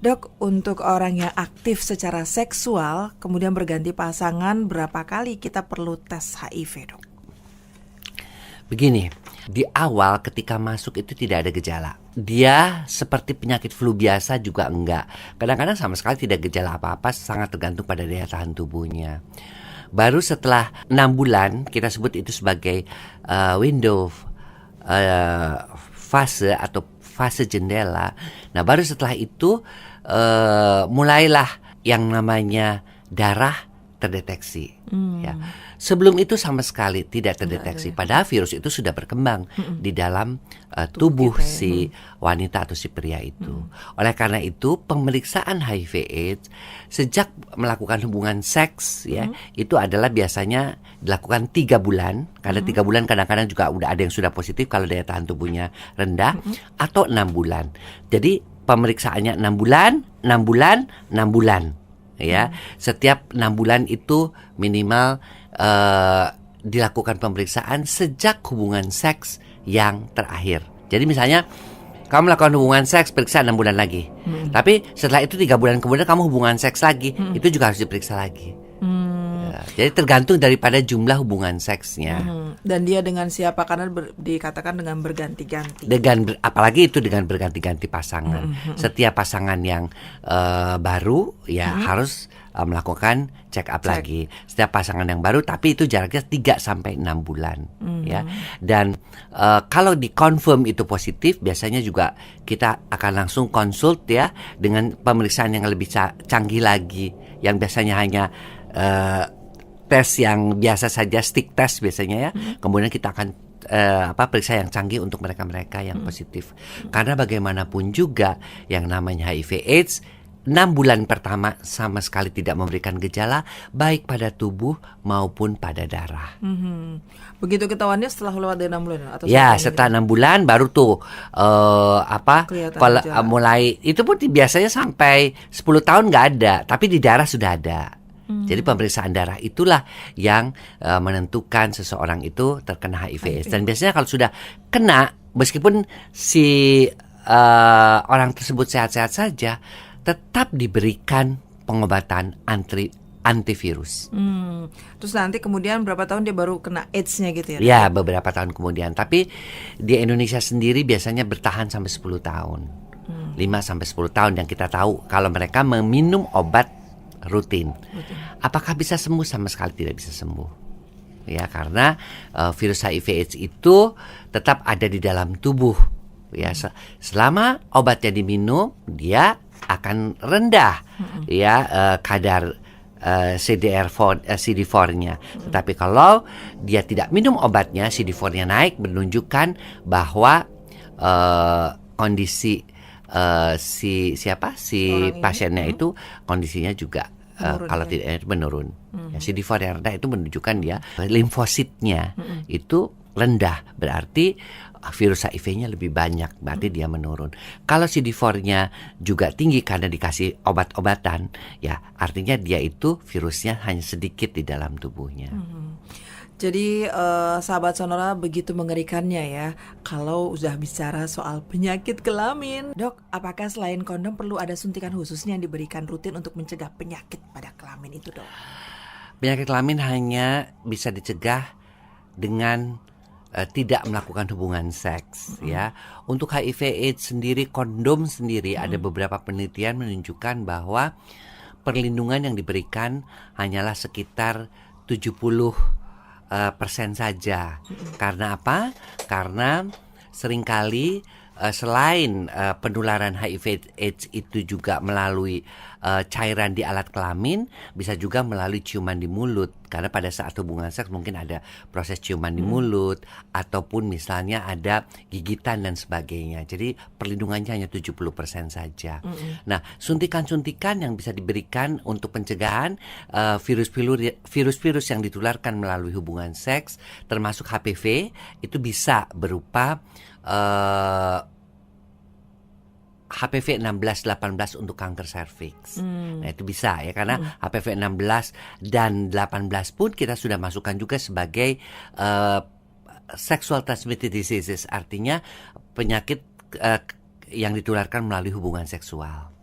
Dok, untuk orang yang aktif secara seksual, kemudian berganti pasangan, berapa kali kita perlu tes HIV, dok? Begini, di awal ketika masuk itu tidak ada gejala. Dia seperti penyakit flu biasa juga enggak. Kadang-kadang sama sekali tidak gejala apa-apa, sangat tergantung pada daya tahan tubuhnya. Baru setelah 6 bulan, kita sebut itu sebagai window fase atau fase jendela. Nah, baru setelah itu mulailah yang namanya darah terdeteksi. Ya. Sebelum itu sama sekali tidak terdeteksi. Padahal virus itu sudah berkembang di dalam tubuh si wanita atau si pria itu. Oleh karena itu pemeriksaan HIV/AIDS sejak melakukan hubungan seks ya itu adalah biasanya dilakukan 3 bulan. Karena 3 bulan kadang-kadang juga udah ada yang sudah positif kalau daya tahan tubuhnya rendah, atau 6 bulan. Jadi pemeriksaannya 6 bulan, 6 bulan, 6 bulan. Ya, setiap 6 bulan itu minimal dilakukan pemeriksaan sejak hubungan seks yang terakhir. Jadi misalnya kamu melakukan hubungan seks, periksa 6 bulan lagi. Tapi setelah itu 3 bulan kemudian kamu hubungan seks lagi, itu juga harus diperiksa lagi. Jadi tergantung daripada jumlah hubungan seksnya. Dan dia dengan siapa? Karena dikatakan dengan berganti-ganti. Apalagi itu dengan berganti-ganti pasangan. Setiap pasangan yang baru ya harus melakukan check up lagi. Setiap pasangan yang baru, tapi itu jaraknya 3 sampai 6 bulan ya. Dan kalau dikonfirm itu positif, biasanya juga kita akan langsung konsult ya dengan pemeriksaan yang lebih canggih lagi, yang biasanya hanya tes yang biasa saja, stick test biasanya ya. Kemudian kita akan periksa yang canggih untuk mereka-mereka yang positif. Karena bagaimanapun juga yang namanya HIV/AIDS 6 bulan pertama sama sekali tidak memberikan gejala baik pada tubuh maupun pada darah. Begitu ketahuannya setelah lewat dari 6 bulan atau ya, setelah 6 bulan baru tuh mulai, itu pun biasanya sampai 10 tahun nggak ada, tapi di darah sudah ada. Jadi pemeriksaan darah itulah yang menentukan seseorang itu terkena HIV/AIDS. Dan biasanya kalau sudah kena, meskipun si orang tersebut sehat-sehat saja, tetap diberikan pengobatan antivirus. Terus nanti kemudian berapa tahun dia baru kena AIDS-nya gitu ya? Ya, beberapa tahun kemudian. Tapi di Indonesia sendiri biasanya bertahan sampai 10 tahun. 5 sampai 10 tahun yang kita tahu kalau mereka meminum obat rutin. Apakah bisa sembuh? Sama sekali tidak bisa sembuh. Ya, karena virus HIV/AIDS itu tetap ada di dalam tubuh. Ya, selama obatnya diminum, dia akan rendah ya kadar CD4-nya. Tetapi kalau dia tidak minum obatnya, CD4-nya naik, menunjukkan bahwa kondisi si pasiennya itu kondisinya juga menurun, kalau tidak menurun. Ya, CD4 yang rendah itu menunjukkan dia limfositnya itu rendah, berarti virus HIV-nya lebih banyak, berarti dia menurun. Kalau CD4-nya juga tinggi karena dikasih obat-obatan, ya artinya dia itu virusnya hanya sedikit di dalam tubuhnya. Jadi sahabat Sonora, begitu mengerikannya ya kalau udah bicara soal penyakit kelamin. Dok, apakah selain kondom perlu ada suntikan khususnya yang diberikan rutin untuk mencegah penyakit pada kelamin itu, dok? Penyakit kelamin hanya bisa dicegah dengan tidak melakukan hubungan seks ya. Untuk HIV/AIDS sendiri, kondom sendiri ada beberapa penelitian menunjukkan bahwa perlindungan yang diberikan hanyalah sekitar 70% saja. Karena apa? Karena seringkali selain penularan HIV/AIDS itu juga melalui cairan di alat kelamin, bisa juga melalui ciuman di mulut. Karena pada saat hubungan seks mungkin ada proses ciuman di mulut, ataupun misalnya ada gigitan dan sebagainya. Jadi perlindungannya hanya 70% saja. Nah, suntikan-suntikan yang bisa diberikan untuk pencegahan virus-virus yang ditularkan melalui hubungan seks, termasuk HPV, itu bisa berupa HPV 16-18 untuk kanker serviks. Nah, itu bisa ya, karena HPV 16 dan 18 pun kita sudah masukkan juga sebagai sexual transmitted diseases, artinya penyakit yang ditularkan melalui hubungan seksual.